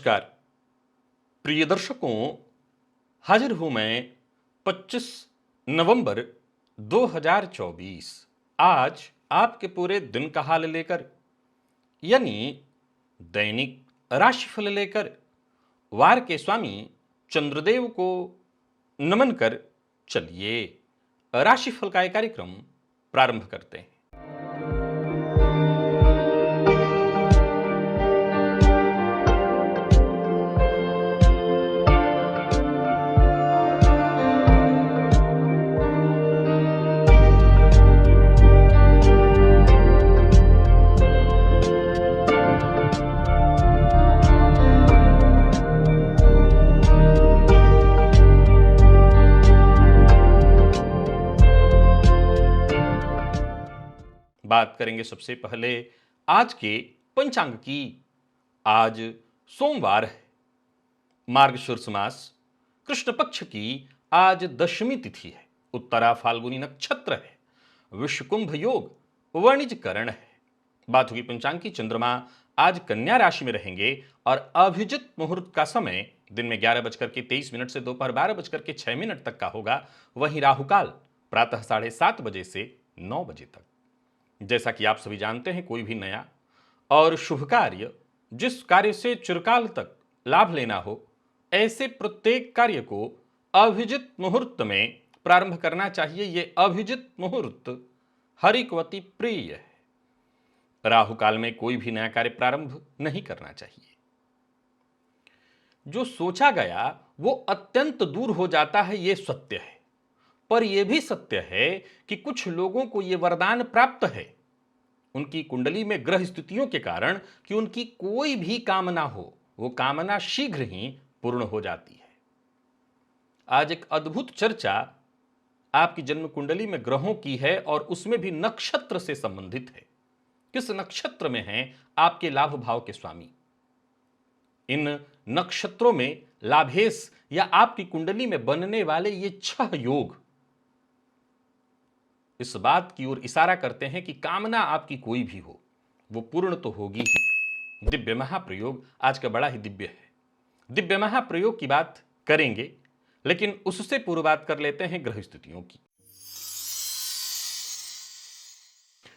नमस्कार प्रिय दर्शकों, हाजिर हूं मैं 25 नवंबर 2024 आज आपके पूरे दिन का हाल लेकर, यानी दैनिक राशिफल लेकर वार के स्वामी चंद्रदेव को नमन कर चलिए राशिफल का एक कार्यक्रम प्रारंभ करते हैं। बात करेंगे सबसे पहले आज के पंचांग की। आज सोमवार है, मार्गशीर्ष मास, कृष्ण पक्ष की आज दशमी तिथि है, उत्तरा फाल्गुनी नक्षत्र है, विश्वकुंभ योग, वाणिज्य करण है। बात होगी पंचांग की। चंद्रमा आज कन्या राशि में रहेंगे और अभिजित मुहूर्त का समय दिन में 11:23 से दोपहर 12:06 तक का होगा। वहीं राहुकाल प्रातः 7:30 बजे से 9 बजे तक। जैसा कि आप सभी जानते हैं, कोई भी नया और शुभ कार्य, जिस कार्य से चिरकाल तक लाभ लेना हो, ऐसे प्रत्येक कार्य को अभिजित मुहूर्त में प्रारंभ करना चाहिए। यह अभिजित मुहूर्त हरिकवती प्रिय है। राहु काल में कोई भी नया कार्य प्रारंभ नहीं करना चाहिए। जो सोचा गया वो अत्यंत दूर हो जाता है, यह सत्य है। पर यह भी सत्य है कि कुछ लोगों को यह वरदान प्राप्त है उनकी कुंडली में ग्रह स्थितियों के कारण कि उनकी कोई भी कामना हो, वो कामना शीघ्र ही पूर्ण हो जाती है। आज एक अद्भुत चर्चा आपकी जन्म कुंडली में ग्रहों की है और उसमें भी नक्षत्र से संबंधित है। किस नक्षत्र में हैं आपके लाभ भाव के स्वामी? इन नक्षत्रों में लाभेश या आपकी कुंडली में बनने वाले ये 6 योग इस बात की ओर इशारा करते हैं कि कामना आपकी कोई भी हो, वो पूर्ण तो होगी ही। दिव्य महाप्रयोग आज का बड़ा ही दिव्य है। दिव्य महाप्रयोग की बात करेंगे, लेकिन उससे पूर्व बात कर लेते हैं ग्रह स्थितियों की।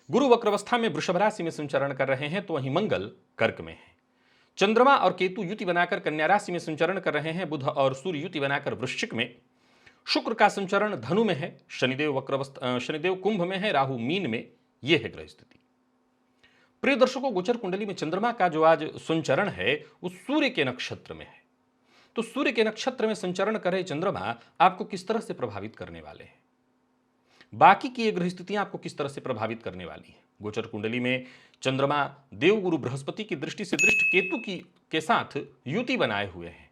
गुरु वक्रावस्था में वृषभ राशि में संचरण कर रहे हैं, तो वहीं मंगल कर्क में है। चंद्रमा और केतु युति बनाकर कन्या राशि में संचरण कर रहे हैं। बुध और सूर्य युति बनाकर वृश्चिक में। शुक्र का संचरण धनु में है। शनिदेव कुंभ में है। राहु मीन में। यह है ग्रह स्थिति। प्रिय दर्शकों, गोचर कुंडली में चंद्रमा का जो आज संचरण है वो सूर्य के नक्षत्र में है। तो सूर्य के नक्षत्र में संचरण कर रहे चंद्रमा आपको किस तरह से प्रभावित करने वाले हैं? बाकी की ये ग्रह स्थितियां आपको किस तरह से प्रभावित करने वाली हैं? गोचर कुंडली में चंद्रमा देवगुरु बृहस्पति की दृष्टि से दृष्ट केतु की के साथ युति बनाए हुए हैं।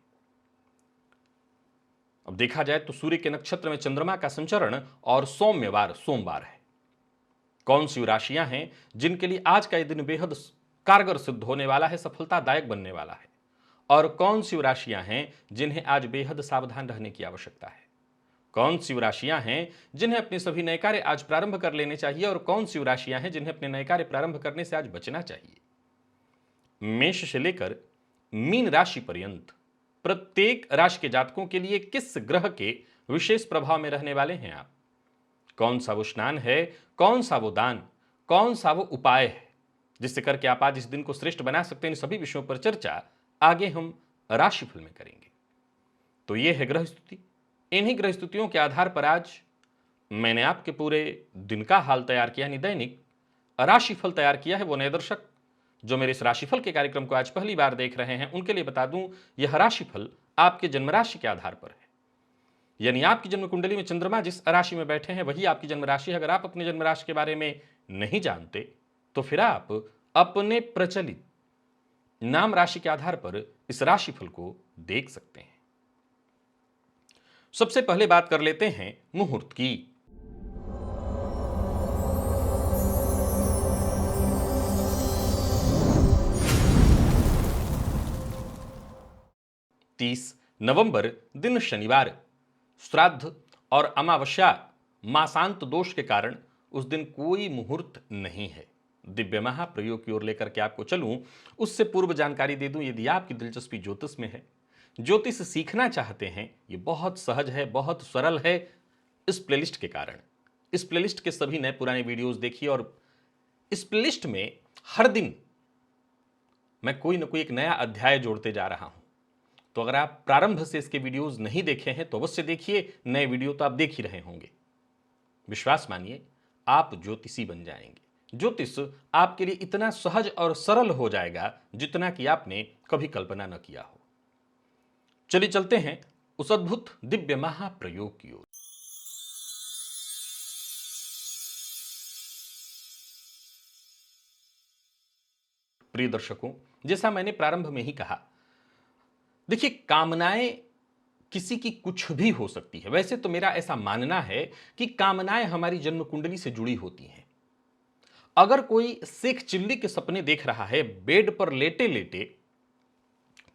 अब देखा जाए तो सूर्य के नक्षत्र में चंद्रमा का संचरण और सौम्यवार सोमवार है। कौन सी राशियां हैं जिनके लिए आज का यह दिन बेहद कारगर सिद्ध होने वाला है, सफलतादायक बनने वाला है? और कौन सी राशियां हैं जिन्हें आज बेहद सावधान रहने की आवश्यकता है? कौन सी राशियां हैं जिन्हें अपने सभी नए कार्य आज प्रारंभ कर लेने चाहिए और कौन सी राशियां हैं जिन्हें अपने नए कार्य प्रारंभ करने से आज बचना चाहिए? मेष से लेकर मीन राशि पर्यंत प्रत्येक राशि के जातकों के लिए किस ग्रह के विशेष प्रभाव में रहने वाले हैं आप? कौन सा वो स्नान है, कौन सा वो दान, कौन सा वो उपाय है जिससे करके आप आज इस दिन को श्रेष्ठ बना सकते हैं? इन सभी विषयों पर चर्चा आगे हम राशिफल में करेंगे। तो यह है ग्रह स्थिति। इन्हीं ग्रह स्थितियों के आधार पर आज मैंने आपके पूरे दिन का हाल तैयार किया, यानी दैनिक राशिफल तैयार किया है। वो नए दर्शक जो मेरे इस राशिफल के कार्यक्रम को आज पहली बार देख रहे हैं, उनके लिए बता दूं, यह राशिफल आपके जन्म राशि के आधार पर है। यानी आपकी जन्म कुंडली में चंद्रमा जिस राशि में बैठे हैं वही आपकी जन्म राशि है। अगर आप अपने जन्म राशि के बारे में नहीं जानते तो फिर आप अपने प्रचलित नाम राशि के आधार पर इस राशिफल को देख सकते हैं। सबसे पहले बात कर लेते हैं मुहूर्त की। 30 नवंबर दिन शनिवार। श्राद्ध और अमावस्या मासांत दोष के कारण उस दिन कोई मुहूर्त नहीं है। दिव्य महाप्रयोग की ओर लेकर के आपको चलूं, उससे पूर्व जानकारी दे दूं, यदि आपकी दिलचस्पी ज्योतिष में है, ज्योतिष सीखना चाहते हैं, ये बहुत सहज है, बहुत सरल है। इस प्लेलिस्ट के कारण, इस प्लेलिस्ट के सभी नए पुराने वीडियोस देखिए, और इस प्लेलिस्ट में हर दिन मैं कोई ना कोई एक नया अध्याय जोड़ते जा रहा हूं। तो अगर आप प्रारंभ से इसके वीडियोस नहीं देखे हैं तो अवश्य देखिए, नए वीडियो तो आप देख ही रहे होंगे। विश्वास मानिए, आप ज्योतिषी बन जाएंगे। ज्योतिष आपके लिए इतना सहज और सरल हो जाएगा जितना कि आपने कभी कल्पना न किया हो। चलिए चलते हैं उस अद्भुत दिव्य महाप्रयोग की ओर। प्रिय दर्शकों, जैसा मैंने प्रारंभ में ही कहा, देखिए, कामनाएं किसी की कुछ भी हो सकती है। वैसे तो मेरा ऐसा मानना है कि कामनाएं हमारी जन्म कुंडली से जुड़ी होती हैं। अगर कोई शेख चिल्ली के सपने देख रहा है बेड पर लेटे लेटे,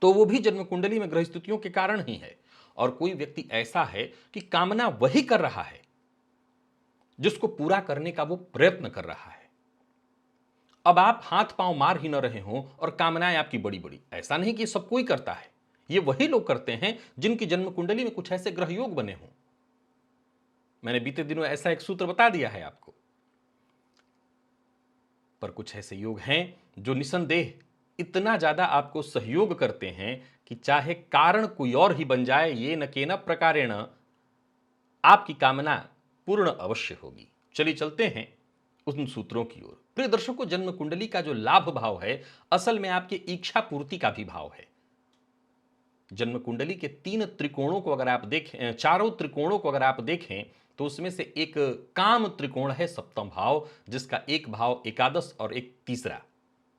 तो वो भी जन्म कुंडली में ग्रह स्थितियों के कारण ही है। और कोई व्यक्ति ऐसा है कि कामना वही कर रहा है जिसको पूरा करने का वो प्रयत्न कर रहा है। अब आप हाथ पांव मार ही न रहे हो और कामनाएं आपकी बड़ी बड़ी, ऐसा नहीं कि सब कोई करता है। ये वही लोग करते हैं जिनकी जन्म कुंडली में कुछ ऐसे ग्रह योग बने हों। मैंने बीते दिनों ऐसा एक सूत्र बता दिया है आपको, पर कुछ ऐसे योग हैं जो निसंदेह इतना ज्यादा आपको सहयोग करते हैं कि चाहे कारण कोई और ही बन जाए, ये न केन प्रकारेण आपकी कामना पूर्ण अवश्य होगी। चलिए चलते हैं उन सूत्रों की ओर। प्रिय दर्शकों, जन्म कुंडली का जो लाभ भाव है, असल में आपकी इच्छा पूर्ति का भी भाव है। जन्म कुंडली के 3 त्रिकोणों को अगर आप देखें, चारों त्रिकोणों को अगर आप देखें, तो उसमें से एक काम त्रिकोण है सप्तम भाव, जिसका एक भाव एकादश और एक तीसरा।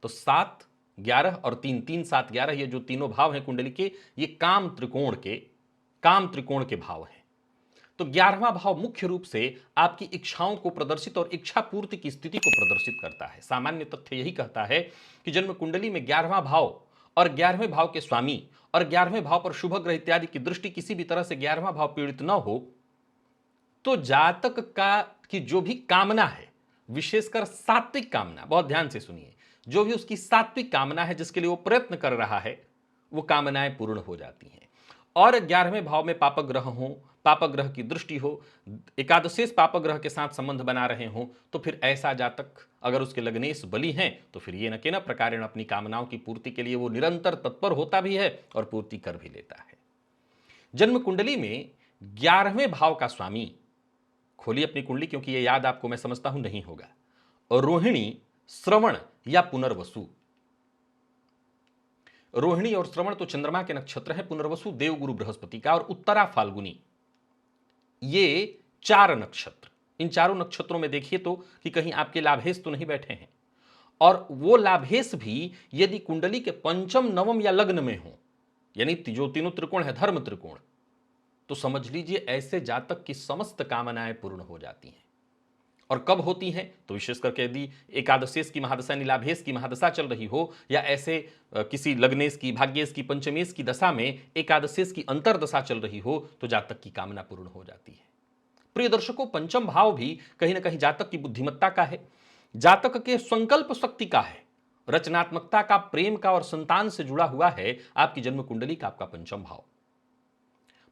तो 7, 11 और 3, 3, 7, 11, ये जो तीनों भाव हैं कुंडली के, ये काम त्रिकोण के भाव हैं। तो 11वां भाव मुख्य रूप से आपकी इच्छाओं को प्रदर्शित और इच्छा पूर्ति की स्थिति को प्रदर्शित करता है। सामान्य तथ्य यही कहता है कि जन्म कुंडली में 11वां भाव और 11वें भाव के स्वामी और 11वें भाव पर शुभ ग्रह इत्यादि की दृष्टि किसी भी तरह से 11वां भाव पीड़ित न हो, तो जातक का की जो भी कामना है, विशेषकर सात्विक कामना, बहुत ध्यान से सुनिए, जो भी उसकी सात्विक कामना है, जिसके लिए वो प्रयत्न कर रहा है, वो कामनाएं पूर्ण हो जाती हैं। और 11वें भाव में पापग्रह हो, पापग्रह की दृष्टि हो, एकादशेष पापग्रह के साथ संबंध बना रहे हो, तो फिर ऐसा जातक अगर उसके लग्नेश बली हैं, तो फिर ये न के न प्रकारेण अपनी कामनाओं की पूर्ति के लिए वो निरंतर तत्पर होता भी है और पूर्ति कर भी लेता है। जन्म कुंडली में 11वें भाव का स्वामी, खोलिए अपनी कुंडली, क्योंकि ये याद आपको मैं समझता हूं नहीं होगा, और रोहिणी, श्रवण या पुनर्वसु। रोहिणी और श्रवण तो चंद्रमा के नक्षत्र हैं, पुनर्वसु देवगुरु बृहस्पति का, और उत्तरा फाल्गुनी, ये 4 नक्षत्र। इन चारों नक्षत्रों में देखिए तो कि कहीं आपके लाभेश तो नहीं बैठे हैं, और वो लाभेश भी यदि कुंडली के पंचम, नवम या लग्न में हो, यानी जो तीनों त्रिकोण है धर्म त्रिकोण, तो समझ लीजिए ऐसे जातक की समस्त कामनाएं पूर्ण हो जाती हैं। और कब होती हैं? तो विशेष करके यदि एकादशेश की महादशा यानी लाभेश की महादशा चल रही हो, या ऐसे किसी लग्नेश की, भाग्येश की, पंचमेश की दशा में एकादशेश की अंतरदशा चल रही हो, तो जातक की कामना पूर्ण हो जाती है। प्रिय दर्शकों, पंचम भाव भी कहीं ना कहीं जातक की बुद्धिमत्ता का है, जातक के संकल्प शक्ति का है, रचनात्मकता का, प्रेम का और संतान से जुड़ा हुआ है आपकी जन्म कुंडली का आपका पंचम भाव।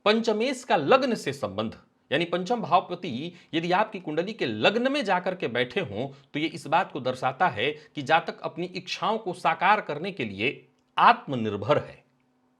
पंचमेश का लग्न से संबंध, यानी पंचम भावपति यदि आपकी कुंडली के लग्न में जाकर के बैठे हों, तो यह इस बात को दर्शाता है कि जातक अपनी इच्छाओं को साकार करने के लिए आत्मनिर्भर है,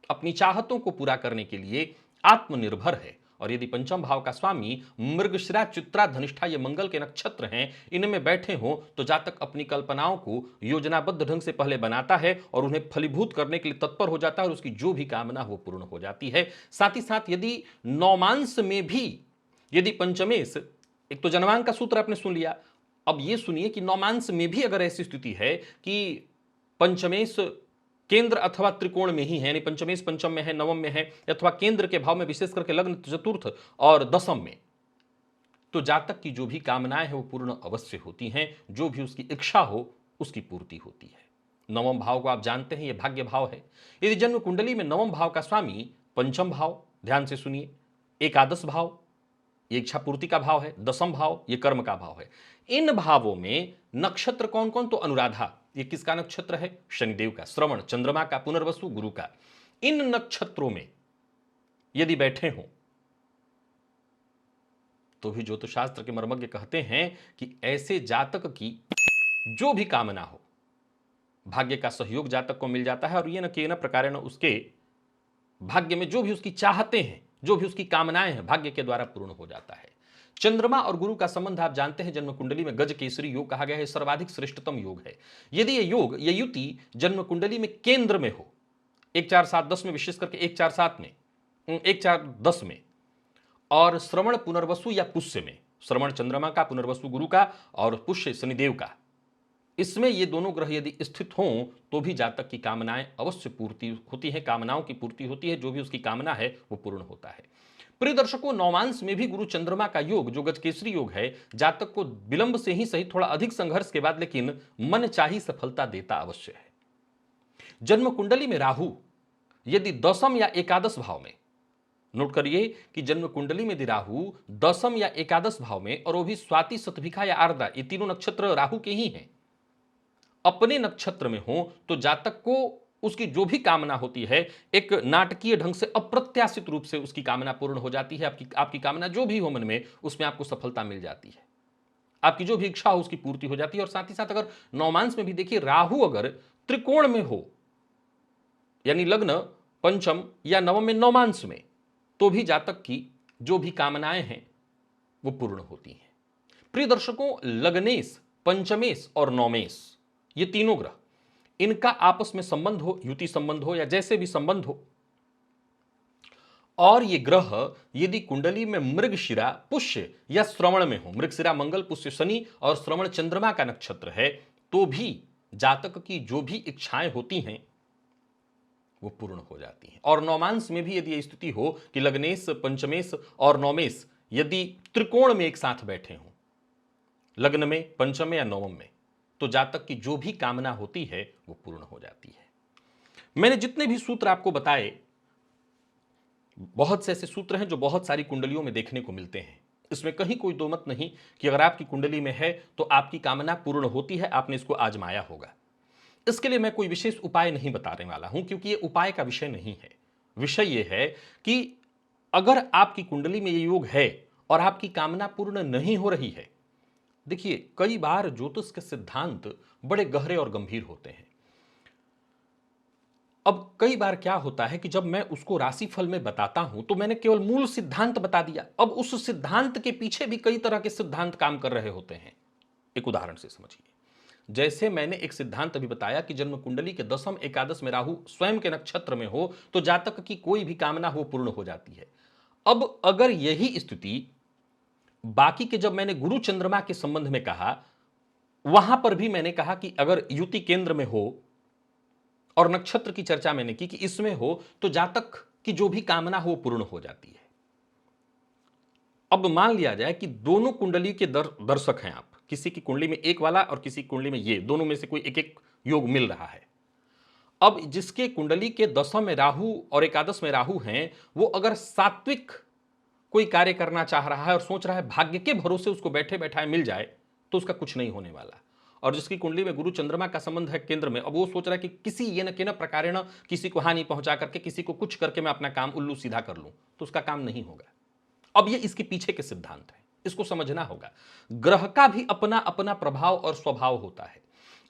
अपनी चाहतों को पूरा करने के लिए आत्मनिर्भर है। और यदि पंचम भाव का स्वामी मृगशिरा, चित्रा, धनिष्ठा, ये मंगल के नक्षत्र हैं, इनमें बैठे हों, तो जातक अपनी कल्पनाओं को योजनाबद्ध ढंग से पहले बनाता है और उन्हें फलीभूत करने के लिए तत्पर हो जाता है, और उसकी जो भी कामना वो पूर्ण हो जाती है। साथ ही साथ यदि नौमांस में भी यदि पंचमेश, एक तो जन्मांक का सूत्र आपने सुन लिया, अब ये सुनिए कि नौमांस में भी अगर ऐसी स्थिति है कि पंचमेश केंद्र अथवा त्रिकोण में ही है, यानी पंचमेश पंचम में है, नवम में है, अथवा केंद्र के भाव में, विशेष करके लग्न, चतुर्थ और दशम में, तो जातक की जो भी कामनाएं हैं वो पूर्ण अवश्य होती हैं, जो भी उसकी इच्छा हो उसकी पूर्ति होती है। नवम भाव को आप जानते हैं, यह भाग्य भाव है। यदि जन्म कुंडली में नवम भाव का स्वामी पंचम भाव, ध्यान से सुनिए, एकादश भाव, ये इच्छा पूर्ति का भाव है, दसम भाव ये कर्म का भाव है। इन भावों में नक्षत्र कौन कौन, तो अनुराधा ये किसका नक्षत्र है, शनिदेव का, श्रवण चंद्रमा का, पुनर्वसु गुरु का। इन नक्षत्रों में यदि बैठे हों तो भी ज्योतिष शास्त्र के मर्मज्ञ कहते हैं कि ऐसे जातक की जो भी कामना हो भाग्य का सहयोग जातक को मिल जाता है, और ये न के न प्रकार उसके भाग्य में जो भी उसकी चाहते हैं, जो भी उसकी कामनाएं हैं, भाग्य के द्वारा पूर्ण हो जाता है। चंद्रमा और गुरु का संबंध आप जानते हैं, जन्म कुंडली में गज केसरी योग कहा गया है, सर्वाधिक श्रेष्ठतम योग है। यदि ये योग, ये युति जन्म कुंडली में केंद्र में हो, 1 4 7 10 में, विशेष करके 1 4 7 में, 1 4 10 में, और श्रवण पुनर्वसु या पुष्य में, श्रवण चंद्रमा का, पुनर्वसु गुरु का और पुष्य शनिदेव का, इसमें ये दोनों ग्रह यदि स्थित हों तो भी जातक की कामनाएं अवश्य पूर्ति होती है, कामनाओं की पूर्ति होती है, जो भी उसकी कामना है वो पूर्ण होता है। प्रिय दर्शकों, नौमांस में भी गुरु चंद्रमा का योग जो गजकेसरी योग है, जातक को विलंब से ही सही, थोड़ा अधिक संघर्ष के बाद, लेकिन मन चाही सफलता देता अवश्य है। जन्म कुंडली में राहु यदि दसम या एकादश भाव में, नोट करिए कि जन्म कुंडली में यदि राहु दसम या एकादश भाव में, और वो भी स्वाति, शतभिखा या आर्द्रा, ये तीनों नक्षत्र राहु के ही हैं, अपने नक्षत्र में हो तो जातक को उसकी जो भी कामना होती है एक नाटकीय ढंग से, अप्रत्याशित रूप से उसकी कामना पूर्ण हो जाती है। आपकी कामना जो भी हो मन में, उसमें आपको सफलता मिल जाती है, आपकी जो भी इच्छा हो उसकी पूर्ति हो जाती है। और साथ ही साथ अगर नौमांस में भी देखिए, राहु अगर त्रिकोण में हो, यानी लग्न पंचम या नवम में नौमांस में, तो भी जातक की जो भी कामनाएं हैं वो पूर्ण होती हैं। प्रिय दर्शकों, लग्नेश, पंचमेश और नौमेश, ये तीनों ग्रह, इनका आपस में संबंध हो, युति संबंध हो या जैसे भी संबंध हो, और ये ग्रह यदि कुंडली में मृगशिरा, पुष्य या श्रवण में हो, मृगशिरा मंगल, पुष्य शनि और श्रवण चंद्रमा का नक्षत्र है, तो भी जातक की जो भी इच्छाएं होती हैं वो पूर्ण हो जाती हैं। और नौमांस में भी यदि यह स्थिति हो कि लग्नेश, पंचमेश और नौमेश यदि त्रिकोण में एक साथ बैठे हों, लग्न में, पंचम में या नवम में, तो जातक की जो भी कामना होती है वो पूर्ण हो जाती है। मैंने जितने भी सूत्र आपको बताए, बहुत से ऐसे सूत्र हैं जो बहुत सारी कुंडलियों में देखने को मिलते हैं। इसमें कहीं कोई दो मत नहीं कि अगर आपकी कुंडली में है तो आपकी कामना पूर्ण होती है, आपने इसको आजमाया होगा। इसके लिए मैं कोई विशेष उपाय नहीं बताने वाला हूं, क्योंकि ये उपाय का विषय नहीं है। विषय ये है कि अगर आपकी कुंडली में ये योग है और आपकी कामना पूर्ण नहीं हो रही है, देखिए कई बार ज्योतिष के सिद्धांत बड़े गहरे और गंभीर होते हैं। अब कई बार क्या होता है कि जब मैं उसको राशिफल में बताता हूं तो मैंने केवल मूल सिद्धांत बता दिया, अब उस सिद्धांत के पीछे भी कई तरह के सिद्धांत काम कर रहे होते हैं। एक उदाहरण से समझिए, जैसे मैंने एक सिद्धांत अभी बताया कि जन्म कुंडली के दसम एकादश में राहु स्वयं के नक्षत्र में हो तो जातक की कोई भी कामना हो पूर्ण हो जाती है। अब अगर यही स्थिति बाकी के, जब मैंने गुरु चंद्रमा के संबंध में कहा, वहां पर भी मैंने कहा कि अगर युति केंद्र में हो और नक्षत्र की चर्चा मैंने की कि इसमें हो तो जातक की जो भी कामना हो पूर्ण हो जाती है। अब मान लिया जाए कि दोनों कुंडली के दर्शक हैं आप, किसी की कुंडली में एक वाला और किसी कुंडली में ये, दोनों में से कोई एक एक योग मिल रहा है। अब जिसके कुंडली के दसम में राहु और एकादश में राहु हैं, वो अगर सात्विक कोई कार्य करना चाह रहा है और सोच रहा है भाग्य के भरोसे उसको बैठे बैठाए मिल जाए, तो उसका कुछ नहीं होने वाला। और जिसकी कुंडली में गुरु चंद्रमा का संबंध है केंद्र में, अब वो सोच रहा है कि किसी ये न के न प्रकारेण किसी को हानि पहुंचा करके, किसी को कुछ करके मैं अपना काम उल्लू सीधा कर लूं, तो उसका काम नहीं होगा। अब ये इसके पीछे के सिद्धांत है, इसको समझना होगा। ग्रह का भी अपना अपना प्रभाव और स्वभाव होता है।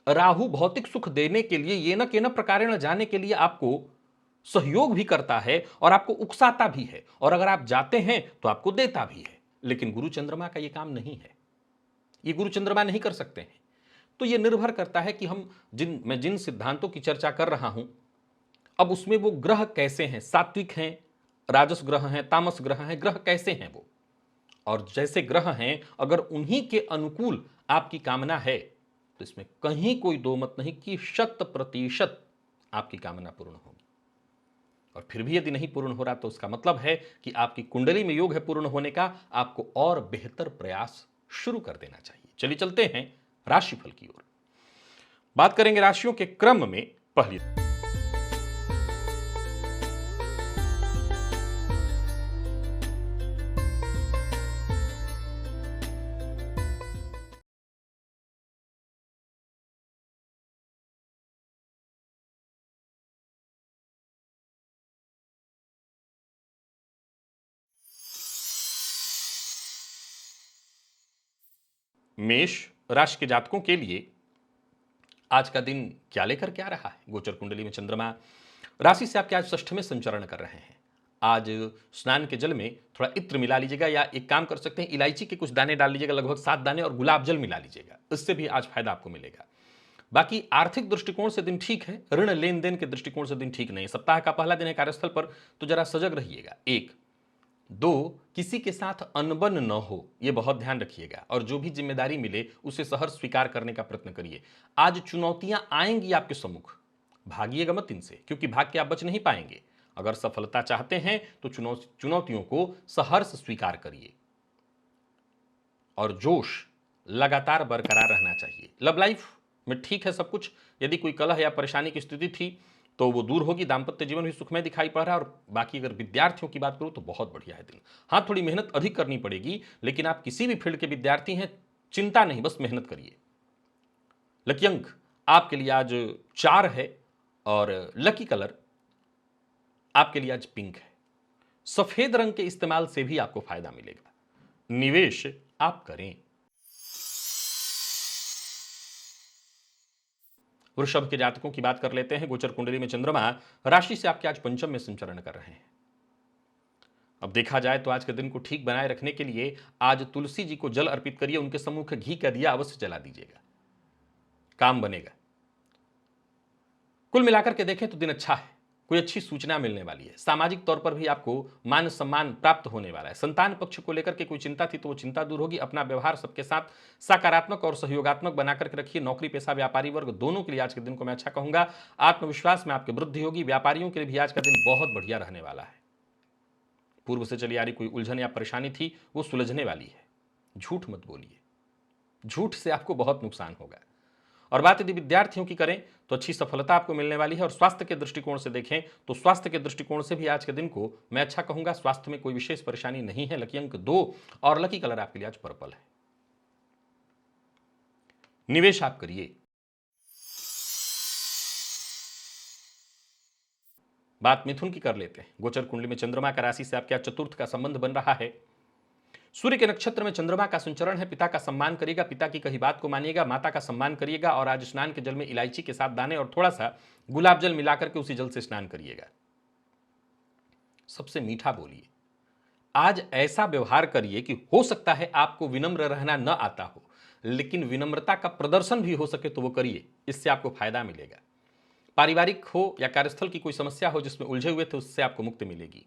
राहु भौतिक सुख देने के लिए, ये न के न प्रकारेण जाने के लिए आपको सहयोग भी करता है और आपको उकसाता भी है, और अगर आप जाते हैं तो आपको देता भी है। लेकिन गुरु चंद्रमा का यह काम नहीं है, ये गुरु चंद्रमा नहीं कर सकते हैं। तो यह निर्भर करता है कि मैं जिन सिद्धांतों की चर्चा कर रहा हूं, अब उसमें वो ग्रह कैसे हैं, सात्विक हैं, राजस ग्रह हैं, तामस ग्रह हैं, ग्रह कैसे हैं वो, और जैसे ग्रह हैं अगर उन्हीं के अनुकूल आपकी कामना है तो इसमें कहीं कोई दो मत नहीं कि 100% आपकी कामना पूर्ण होगी। और फिर भी यदि नहीं पूर्ण हो रहा तो उसका मतलब है कि आपकी कुंडली में योग है पूर्ण होने का, आपको और बेहतर प्रयास शुरू कर देना चाहिए। चलिए चलते हैं राशिफल की ओर। बात करेंगे राशियों के क्रम में। पहली मेष राशि के जातकों के लिए आज का दिन क्या लेकर के आ रहा है? गोचर कुंडली में चंद्रमा राशि से आपके आज षष्ठ में संचरण कर रहे हैं। आज स्नान के जल में थोड़ा इत्र मिला लीजिएगा, या एक काम कर सकते हैं, इलायची के कुछ दाने डाल लीजिएगा, लगभग 7 दाने, और गुलाब जल मिला लीजिएगा, इससे भी आज फायदा आपको मिलेगा। बाकी आर्थिक दृष्टिकोण से दिन ठीक है, ऋण लेन देन के दृष्टिकोण से दिन ठीक नहीं है। सप्ताह का पहला दिन है कार्यस्थल पर, तो जरा सजग रहिएगा। 1 2 किसी के साथ अनबन न हो, यह बहुत ध्यान रखिएगा, और जो भी जिम्मेदारी मिले उसे सहर्ष स्वीकार करने का प्रयत्न करिए। आज चुनौतियां आएंगी आपके सम्मुख, भागिएगा मत इनसे, क्योंकि भाग के आप बच नहीं पाएंगे। अगर सफलता चाहते हैं तो चुनौतियों को सहर्ष स्वीकार करिए, और जोश लगातार बरकरार रहना चाहिए। लव लाइफ में ठीक है सब कुछ, यदि कोई कलह या परेशानी की स्थिति थी तो वो दूर होगी। दाम्पत्य जीवन भी सुखमय दिखाई पड़ रहा है। और बाकी अगर विद्यार्थियों की बात करूं तो बहुत बढ़िया है दिन। हाँ, थोड़ी मेहनत अधिक करनी पड़ेगी, लेकिन आप किसी भी फील्ड के विद्यार्थी हैं, चिंता नहीं, बस मेहनत करिए। लकी अंक आपके लिए आज 4 है, और लकी कलर आपके लिए आज पिंक है। सफेद रंग के इस्तेमाल से भी आपको फायदा मिलेगा। निवेश आप करें। वृषभ के जातकों की बात कर लेते हैं। गोचर कुंडली में चंद्रमा राशि से आपके आज पंचम में संचरण कर रहे हैं। अब देखा जाए तो आज के दिन को ठीक बनाए रखने के लिए आज तुलसी जी को जल अर्पित करिए, उनके सम्मुख घी का दिया अवश्य जला दीजिएगा, काम बनेगा। कुल मिलाकर के देखें तो दिन अच्छा है, कोई अच्छी सूचना मिलने वाली है। सामाजिक तौर पर भी आपको मान सम्मान प्राप्त होने वाला है। संतान पक्ष को लेकर के कोई चिंता थी तो वो चिंता दूर होगी। अपना व्यवहार सबके साथ सकारात्मक और सहयोगात्मक बनाकर के रखिए। नौकरी पेशा व्यापारी वर्ग दोनों के लिए आज के दिन को मैं अच्छा कहूंगा। आत्मविश्वास में आपकी वृद्धि होगी। व्यापारियों के लिए भी आज का दिन बहुत बढ़िया रहने वाला है। पूर्व से चली आ रही कोई उलझन या परेशानी थी वो सुलझने वाली है। झूठ मत बोलिए, झूठ से आपको बहुत नुकसान होगा। और बात यदि विद्यार्थियों की करें तो अच्छी सफलता आपको मिलने वाली है। और स्वास्थ्य के दृष्टिकोण से देखें तो स्वास्थ्य के दृष्टिकोण से भी आज के दिन को मैं अच्छा कहूंगा। स्वास्थ्य में कोई विशेष परेशानी नहीं है। लकी अंक 2 और लकी कलर आपके लिए आज पर्पल है। निवेश आप करिए। बात मिथुन की कर लेते हैं। गोचर कुंडली में चंद्रमा का राशि से आपके आज चतुर्थ का संबंध बन रहा है। सूर्य के नक्षत्र में चंद्रमा का संचरण है। पिता का सम्मान करिएगा, पिता की कही बात को मानिएगा, माता का सम्मान करिएगा। और आज स्नान के जल में इलायची के 7 दाने और थोड़ा सा गुलाब जल मिलाकर के उसी जल से स्नान करिएगा। सबसे मीठा बोलिए। आज ऐसा व्यवहार करिए कि हो सकता है आपको विनम्र रहना न आता हो, लेकिन विनम्रता का प्रदर्शन भी हो सके तो वो करिए, इससे आपको फायदा मिलेगा। पारिवारिक हो या कार्यस्थल की कोई समस्या हो जिसमें उलझे हुए थे, उससे आपको मुक्ति मिलेगी।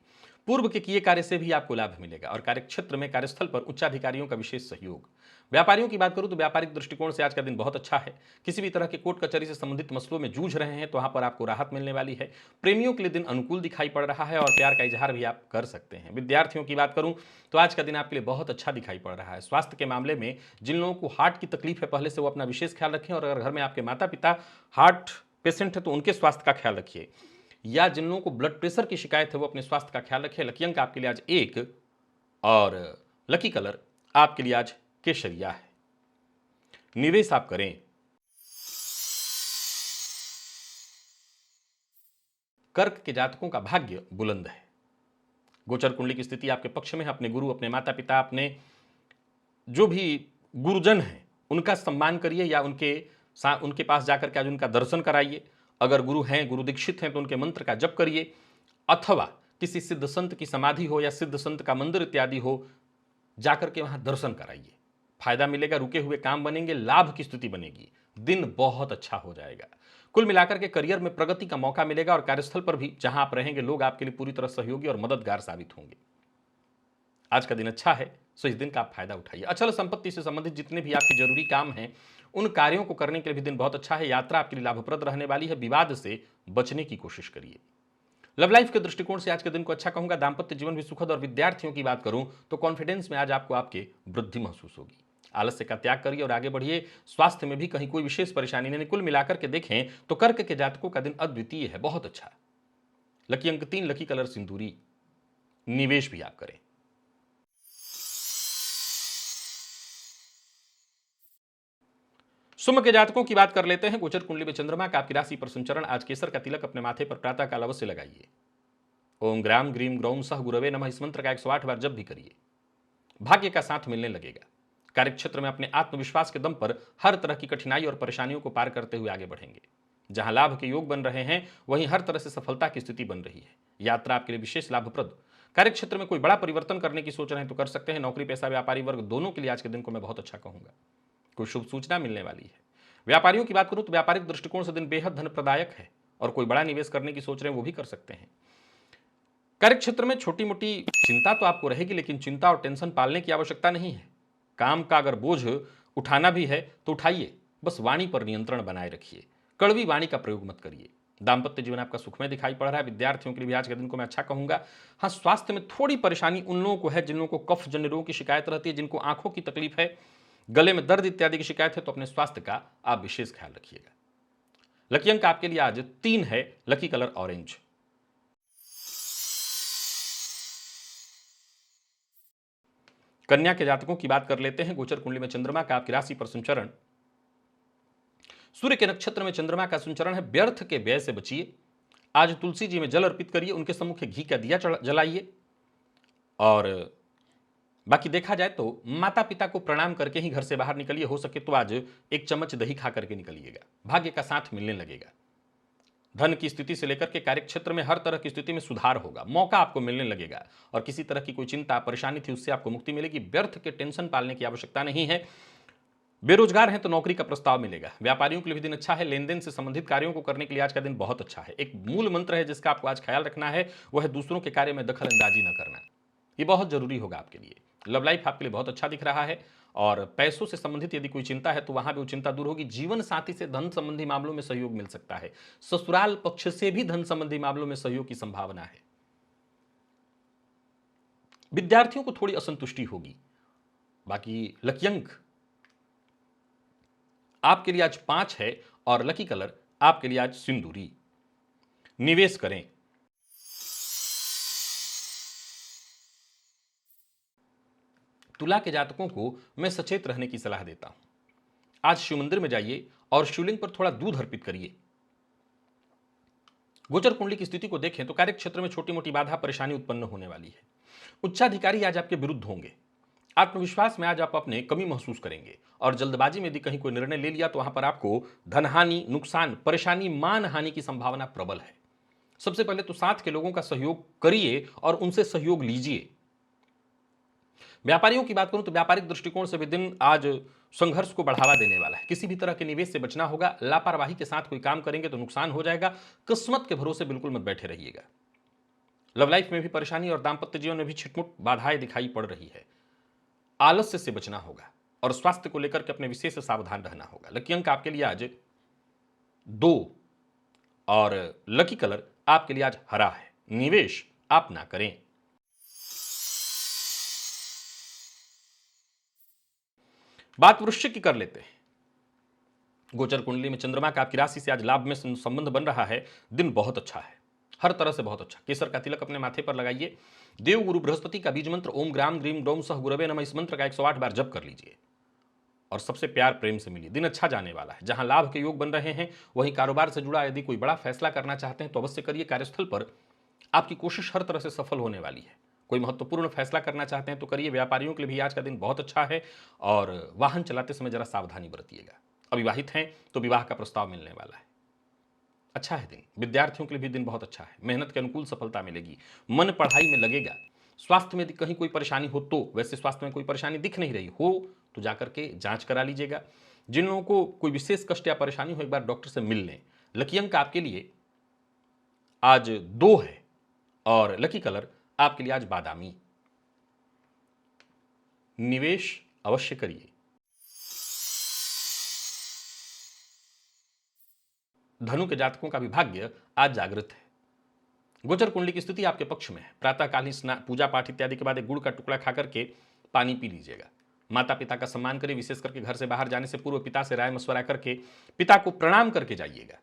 पूर्व के किए कार्य से भी आपको लाभ मिलेगा। और कार्यक्षेत्र में कार्यस्थल पर उच्चाधिकारियों का विशेष सहयोग। व्यापारियों की बात करूं तो व्यापारिक दृष्टिकोण से आज का दिन बहुत अच्छा है। किसी भी तरह के कोर्ट कचहरी से संबंधित मसलों में जूझ रहे हैं तो वहां पर आपको राहत मिलने वाली है। प्रेमियों के लिए दिन अनुकूल दिखाई पड़ रहा है, और प्यार का इजहार भी आप कर सकते हैं। विद्यार्थियों की बात करूं तो आज का दिन आपके लिए बहुत अच्छा दिखाई पड़ रहा है। स्वास्थ्य के मामले में जिन लोगों को हार्ट की तकलीफ है पहले से, वो अपना विशेष ख्याल रखें। और अगर घर में आपके माता पिता हार्ट पेशेंट है तो उनके स्वास्थ्य का ख्याल रखिए। या जिन लोगों को ब्लड प्रेशर की शिकायत है वो अपने स्वास्थ्य का ख्याल रखें। लकी अंक आपके लिए आज 1 और लकी कलर आपके लिए आज केसरिया है। निवेश आप करें। कर्क के जातकों का भाग्य बुलंद है। गोचर कुंडली की स्थिति आपके पक्ष में है। अपने गुरु, अपने माता पिता, अपने जो भी गुरुजन हैं उनका सम्मान करिए, या उनके पास जाकर के आज उनका दर्शन कराइए। अगर गुरु हैं, गुरु दीक्षित हैं तो उनके मंत्र का जप करिए, अथवा किसी सिद्ध संत की समाधि हो या सिद्ध संत का मंदिर इत्यादि हो, जाकर के वहां दर्शन कराइए। फायदा मिलेगा, रुके हुए काम बनेंगे, लाभ की स्थिति बनेगी, दिन बहुत अच्छा हो जाएगा। कुल मिलाकर के करियर में प्रगति का मौका मिलेगा। और कार्यस्थल पर भी जहां आप रहेंगे लोग आपके लिए पूरी तरह सहयोगी और मददगार साबित होंगे। आज का दिन अच्छा है, सो इस दिन का आप फायदा उठाइए। अचल संपत्ति से संबंधित जितने भी आपके जरूरी काम हैं उन कार्यों को करने के लिए भी दिन बहुत अच्छा है। यात्रा आपके लिए लाभप्रद रहने वाली है। विवाद से बचने की कोशिश करिए। लव लाइफ के दृष्टिकोण से आज के दिन को अच्छा कहूंगा। दाम्पत्य जीवन भी सुखद। और विद्यार्थियों की बात करूं तो कॉन्फिडेंस में आज आपको आपके वृद्धि महसूस होगी। आलस्य का त्याग करिए और आगे बढ़िए। स्वास्थ्य में भी कहीं कोई विशेष परेशानी नहीं। कुल मिलाकर के देखें तो कर्क के जातकों का दिन अद्वितीय है, बहुत अच्छा। लकी अंक 3, लकी कलर सिंदूरी। निवेश भी आप करें। सिंह के जातकों की बात कर लेते हैं। गोचर कुंडली में चंद्रमा का आपकी राशि पर संचरण। आज केसर का तिलक अपने माथे पर प्रातः काल अवश्य लगाइए। ओम ग्राम ग्रीम ग्रौम सह गुरवे नमः इस मंत्र का 108 बार जप भी करिए। भाग्य का साथ मिलने लगेगा। कार्यक्षेत्र में अपने आत्मविश्वास के दम पर हर तरह की कठिनाई और परेशानियों को पार करते हुए आगे बढ़ेंगे। जहां लाभ के योग बन रहे हैं वहीं हर तरह से सफलता की स्थिति बन रही है। यात्रा आपके लिए विशेष लाभप्रद। कार्यक्षेत्र में कोई बड़ा परिवर्तन करने की सोच रहे हैं तो कर सकते हैं। नौकरी पेशा व्यापारी वर्ग दोनों के लिए आज के दिन को मैं बहुत अच्छा कहूंगा। कोई शुभ सूचना मिलने वाली है। व्यापारियों की बात करूं तो व्यापारिक दृष्टिकोण से दिन बेहद धन प्रदायक है और कोई बड़ा निवेश करने की सोच रहे हैं वो भी कर सकते हैं। कार्यक्षेत्र में छोटी मोटी चिंता तो आपको रहेगी, लेकिन चिंता और टेंशन पालने की आवश्यकता नहीं है। काम का अगर बोझ उठाना भी है तो उठाइए, बस वाणी पर नियंत्रण बनाए रखिए। कड़वी वाणी का प्रयोग मत करिए। दाम्पत्य जीवन आपका सुखमय दिखाई पड़ रहा है। विद्यार्थियों के लिए भी आज के दिन को मैं अच्छा कहूंगा। हाँ, स्वास्थ्य में थोड़ी परेशानी उन लोगों को है जिन लोगों को कफ जन्य रोग की शिकायत रहती है, जिनको आंखों की तकलीफ है, गले में दर्द इत्यादि की शिकायत है, तो अपने स्वास्थ्य का आप विशेष ख्याल रखिएगा। लकी अंक आपके लिए आज 3 है। Lucky colour orange. कन्या के जातकों की बात कर लेते हैं। गोचर कुंडली में चंद्रमा का आपकी राशि पर संचरण, सूर्य के नक्षत्र में चंद्रमा का संचरण है। व्यर्थ के व्यय से बचिए। आज तुलसी जी में जल अर्पित करिए, उनके सम्मुख घी का दिया जलाइए। और बाकी देखा जाए तो माता पिता को प्रणाम करके ही घर से बाहर निकलिए। हो सके तो आज 1 चम्मच दही खा करके निकलिएगा, भाग्य का साथ मिलने लगेगा। धन की स्थिति से लेकर के कार्यक्षेत्र में हर तरह की स्थिति में सुधार होगा, मौका आपको मिलने लगेगा और किसी तरह की कोई चिंता परेशानी थी उससे आपको मुक्ति मिलेगी। व्यर्थ के टेंशन पालने की आवश्यकता नहीं है। बेरोजगार हैं तो नौकरी का प्रस्ताव मिलेगा। व्यापारियों के लिए भी दिन अच्छा है। लेन देन से संबंधित कार्यों को करने के लिए आज का दिन बहुत अच्छा है। एक मूल मंत्र है जिसका आपको आज ख्याल रखना है, वह है दूसरों के कार्य में दखल अंदाजी न करना। ये बहुत जरूरी होगा आपके लिए। लव लाइफ आपके लिए बहुत अच्छा दिख रहा है और पैसों से संबंधित यदि कोई चिंता है तो वहां भी वो चिंता दूर होगी। जीवन साथी से धन संबंधी मामलों में सहयोग मिल सकता है। ससुराल पक्ष से भी धन संबंधी मामलों में सहयोग की संभावना है। विद्यार्थियों को थोड़ी असंतुष्टि होगी। बाकी लकी अंक आपके लिए आज 5 है और लकी कलर आपके लिए आज सिंदूरी। निवेश करें। तुला के जातकों को मैं सचेत रहने की सलाह देता हूं। आज शिव मंदिर में जाइए और शिवलिंग पर थोड़ा दूध अर्पित करिए। गोचर कुंडली की स्थिति को देखें तो कार्यक्षेत्र में छोटी मोटी बाधा परेशानी उत्पन्न होने वाली है। उच्चाधिकारी आज आपके विरुद्ध होंगे। आत्मविश्वास में आज आप अपने कमी महसूस करेंगे और जल्दबाजी में यदि कहीं कोई निर्णय ले लिया तो वहां पर आपको धनहानि, नुकसान, परेशानी, मान हानि की संभावना प्रबल है। सबसे पहले तो साथ के लोगों का सहयोग करिए और उनसे सहयोग लीजिए। व्यापारियों की बात करूं तो व्यापारिक दृष्टिकोण से भी दिन आज संघर्ष को बढ़ावा देने वाला है। किसी भी तरह के निवेश से बचना होगा। लापरवाही के साथ कोई काम करेंगे तो नुकसान हो जाएगा। किस्मत के भरोसे बिल्कुल मत बैठे रहिएगा। लव लाइफ में भी परेशानी और दाम्पत्य जीवन में भी छिटमुट बाधाएं दिखाई पड़ रही है। आलस्य से बचना होगा और स्वास्थ्य को लेकर के अपने विशेष सावधान रहना होगा। लकी अंक आपके लिए आज 2 और लकी कलर आपके लिए आज हरा है। निवेश आप ना करें। बात वृश्चिक की कर लेते हैं। गोचर कुंडली में चंद्रमा का आपकी राशि से आज लाभ में संबंध बन रहा है। दिन बहुत अच्छा है, हर तरह से बहुत अच्छा। केसर का तिलक अपने माथे पर लगाइए। देव गुरु बृहस्पति का बीज मंत्र ओम ग्राम ग्रीम ग्रौम सह गुरवे नमः, इस मंत्र का 108 बार जप कर लीजिए और सबसे प्यार प्रेम से मिलिए। दिन अच्छा जाने वाला है। जहां लाभ के योग बन रहे हैं वहीं कारोबार से जुड़ा यदि कोई बड़ा फैसला करना चाहते हैं तो अवश्य करिए। कार्यस्थल पर आपकी कोशिश हर तरह से सफल होने वाली है। कोई महत्वपूर्ण फैसला करना चाहते हैं तो करिए। व्यापारियों के लिए भी आज का दिन बहुत अच्छा है और वाहन चलाते समय जरा सावधानी बरतिएगा। अविवाहित हैं तो विवाह का प्रस्ताव मिलने वाला है। अच्छा है दिन। विद्यार्थियों के लिए भी दिन बहुत अच्छा है। मेहनत के अनुकूल सफलता मिलेगी। मन पढ़ाई में लगेगा। स्वास्थ्य में यदि कहीं कोई परेशानी हो तो, वैसे स्वास्थ्य में कोई परेशानी दिख नहीं रही हो तो जाकर के जांच करा लीजिएगा। जिन लोगों को कोई विशेष कष्ट या परेशानी हो एक बार डॉक्टर से मिल लें। लकी अंक आपके लिए आज 2 है और लकी कलर आपके लिए आज बादामी। निवेश अवश्य करिए। धनु के जातकों का भी भाग्य आज जागृत है। गोचर कुंडली की स्थिति आपके पक्ष में है। प्रातःकाल ही स्नान, पूजा पाठ इत्यादि के बाद एक गुड़ का टुकड़ा खा करके पानी पी लीजिएगा। माता पिता का सम्मान करिए। विशेष करके घर से बाहर जाने से पूर्व पिता से राय मशवरा करके पिता को प्रणाम करके जाइएगा।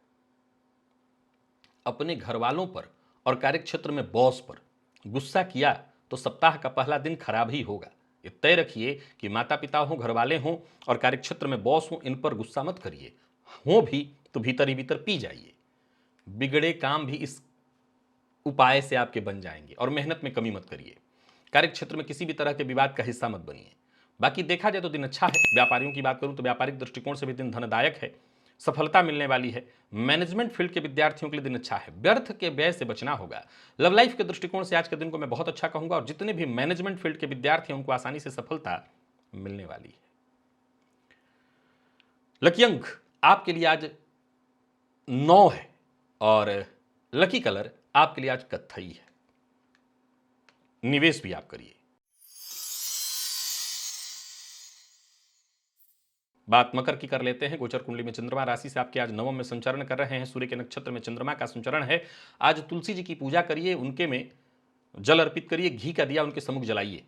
अपने घर वालों पर और कार्यक्षेत्र में बॉस पर गुस्सा किया तो सप्ताह का पहला दिन खराब ही होगा। ये तय रखिए कि माता पिता हो, घर वाले हों और कार्यक्षेत्र में बॉस हो, इन पर गुस्सा मत करिए। हो भी तो भीतर ही भीतर पी जाइए। बिगड़े काम भी इस उपाय से आपके बन जाएंगे और मेहनत में कमी मत करिए। कार्यक्षेत्र में किसी भी तरह के विवाद का हिस्सा मत बनिए। बाकी देखा जाए तो दिन अच्छा है। व्यापारियों की बात करूं तो व्यापारिक दृष्टिकोण से भी दिन धनदायक है, सफलता मिलने वाली है। मैनेजमेंट फील्ड के विद्यार्थियों के लिए दिन अच्छा है, व्यर्थ के व्यय से बचना होगा। लव लाइफ के दृष्टिकोण से आज के दिन को मैं बहुत अच्छा कहूंगा और जितने भी मैनेजमेंट फील्ड के विद्यार्थी हैं उनको आसानी से सफलता मिलने वाली है। लकी अंक आपके लिए आज 9 है और लकी कलर आपके लिए आज कत्थई है। निवेश भी आप करिए। बात मकर की कर लेते हैं। गोचर कुंडली में चंद्रमा राशि से आपके आज नवम में संचरण कर रहे हैं। सूर्य के नक्षत्र में चंद्रमा का संचरण है। आज तुलसी जी की पूजा करिए, उनके में जल अर्पित करिए, घी का दिया उनके सम्मुख जलाइए।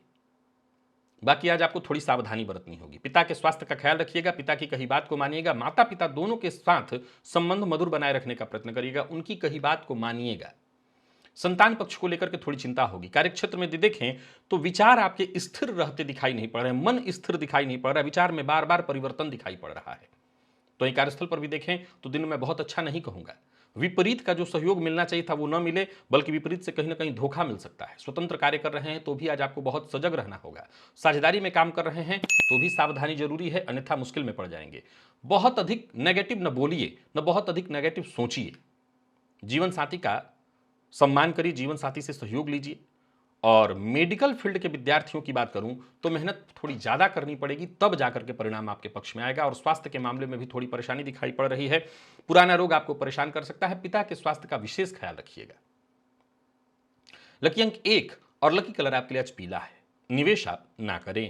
बाकी आज आपको थोड़ी सावधानी बरतनी होगी। पिता के स्वास्थ्य का ख्याल रखिएगा, पिता की कही बात को मानिएगा। माता पिता दोनों के साथ संबंध मधुर बनाए रखने का प्रयत्न करिएगा, उनकी कही बात को मानिएगा। संतान पक्ष को लेकर के थोड़ी चिंता होगी। कार्यक्षेत्र में देखें तो विचार आपके स्थिर रहते दिखाई नहीं पड़ रहे, मन स्थिर दिखाई नहीं पड़ रहा, विचार में बार बार परिवर्तन दिखाई पड़ रहा है। तो ये कार्यस्थल पर भी देखें तो दिन में बहुत अच्छा नहीं कहूंगा। विपरीत का जो सहयोग मिलना चाहिए था वो न मिले, बल्कि विपरीत से कहीं ना कहीं धोखा मिल सकता है। स्वतंत्र कार्य कर रहे हैं तो भी आज आपको बहुत सजग रहना होगा। साझेदारी में काम कर रहे हैं तो भी सावधानी जरूरी है, अन्यथा मुश्किल में पड़ जाएंगे। बहुत अधिक नेगेटिव न बोलिए, न बहुत अधिक नेगेटिव सोचिए। जीवन साथी का सम्मान करिए, जीवन साथी से सहयोग लीजिए। और मेडिकल फील्ड के विद्यार्थियों की बात करूं तो मेहनत थोड़ी ज्यादा करनी पड़ेगी, तब जाकर के परिणाम आपके पक्ष में आएगा। और स्वास्थ्य के मामले में भी थोड़ी परेशानी दिखाई पड़ रही है, पुराना रोग आपको परेशान कर सकता है। पिता के स्वास्थ्य का विशेष ख्याल रखिएगा। लकी अंक 1 और लकी कलर आपके लिए आज पीला है। निवेश आप ना करें।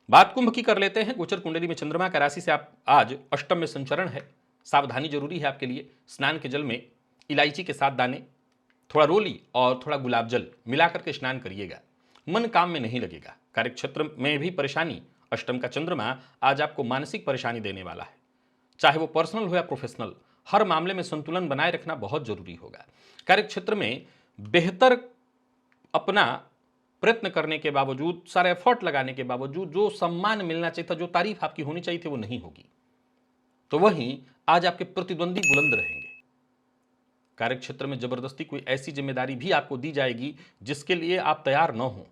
बात कुंभ की कर लेते हैं। गोचर कुंडली में चंद्रमा का राशि से आप आज अष्टम में संचरण है। सावधानी जरूरी है आपके लिए। स्नान के जल में इलायची के 7 दाने, थोड़ा रोली और थोड़ा गुलाब जल मिलाकर के स्नान करिएगा। मन काम में नहीं लगेगा। कार्यक्षेत्र में भी परेशानी। अष्टम का चंद्रमा आज आपको मानसिक परेशानी देने वाला है, चाहे वो पर्सनल हो या प्रोफेशनल। हर मामले में संतुलन बनाए रखना बहुत जरूरी होगा। कार्यक्षेत्र में बेहतर अपना प्रयत्न करने के बावजूद, सारे एफर्ट लगाने के बावजूद जो सम्मान मिलना चाहिए था, जो तारीफ आपकी होनी चाहिए थी, वो नहीं होगी। तो वहीं आज आपके प्रतिद्वंदी बुलंद रहेंगे। कार्यक्षेत्र में जबरदस्ती कोई ऐसी जिम्मेदारी भी आपको दी जाएगी जिसके लिए आप तैयार न हो।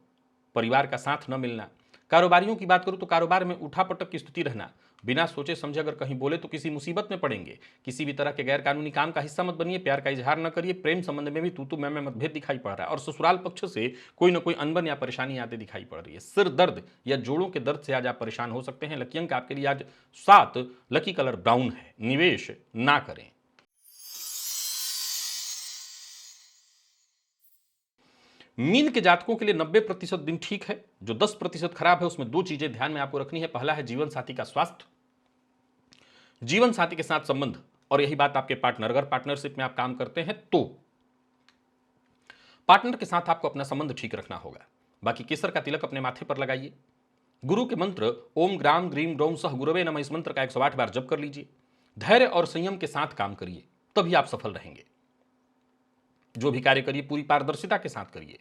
परिवार का साथ न मिलना। कारोबारियों की बात करूं तो कारोबार में उठापटक की स्थिति रहना। बिना सोचे समझे अगर कहीं बोले तो किसी मुसीबत में पड़ेंगे। किसी भी तरह के गैर कानूनी काम का हिस्सा मत बनिए। प्यार का इजहार न करिए। प्रेम संबंध में भी तू मैं मतभेद दिखाई पड़ रहा है और ससुराल पक्ष से कोई ना कोई अनबन या परेशानी आते दिखाई पड़ रही है। सिर दर्द या जोड़ों के दर्द से आज आप परेशान हो सकते हैं। लकी अंक आपके लिए आज 7, लकी कलर ब्राउन है। निवेश ना करें। मीन के जातकों के लिए 90% दिन ठीक है। जो 10% खराब है उसमें 2 चीजें ध्यान में आपको रखनी है। पहला है जीवन साथी का स्वास्थ्य, जीवन साथी के साथ संबंध, और यही बात आपके पार्टनर, अगर पार्टनरशिप में आप काम करते हैं तो पार्टनर के साथ आपको अपना संबंध ठीक रखना होगा। बाकी केसर का तिलक अपने माथे पर लगाइए। गुरु के मंत्र ओम ग्राम ग्रीम ग्रौम सह गुरवे नमः, इस मंत्र का 108 बार जप कर लीजिए। धैर्य और संयम के साथ काम करिए, तभी आप सफल रहेंगे। जो भी कार्य करिए पूरी पारदर्शिता के साथ करिए।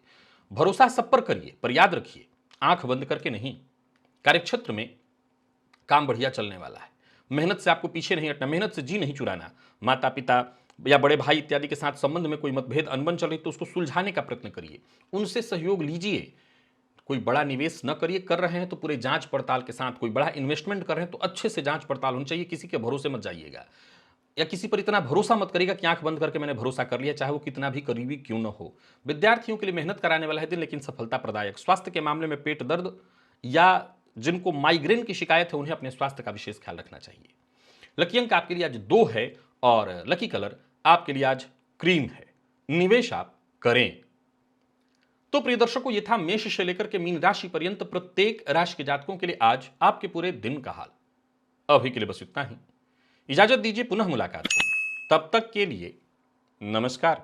भरोसा सब पर करिए, पर याद रखिए आंख बंद करके नहीं। कार्यक्षेत्र में काम बढ़िया चलने वाला है। मेहनत से आपको पीछे नहीं हटना, मेहनत से जी नहीं चुराना। माता पिता या बड़े भाई इत्यादि के साथ संबंध में कोई मतभेद अनबन चल रही तो उसको सुलझाने का प्रयत्न करिए, उनसे सहयोग लीजिए। कोई बड़ा निवेश न करिए, कर रहे हैं तो पूरे जांच पड़ताल के साथ। कोई बड़ा इन्वेस्टमेंट कर रहे हैं तो अच्छे से जांच पड़ताल होनी चाहिए। किसी के भरोसे मत जाइएगा या किसी पर इतना भरोसा मत करिएगा कि आंख बंद करके मैंने भरोसा कर लिया, चाहे वो कितना भी करीबी क्यों न हो। विद्यार्थियों के लिए मेहनत कराने वाला है दिन, लेकिन सफलता प्रदायक। स्वास्थ्य के मामले में पेट दर्द या जिनको माइग्रेन की शिकायत है उन्हें अपने स्वास्थ्य का विशेष ख्याल रखना चाहिए। लकी अंक आपके लिए आज 2 है और लकी कलर आपके लिए आज क्रीम है। निवेश आप करें। तो प्रिय दर्शकों, ये था मेष से लेकर के मीन राशि पर्यंत प्रत्येक राशि के जातकों के लिए आज आपके पूरे दिन का हाल। अभी के लिए बस इतना ही। इजाजत दीजिए, पुनः मुलाकात होगी। तब तक के लिए नमस्कार।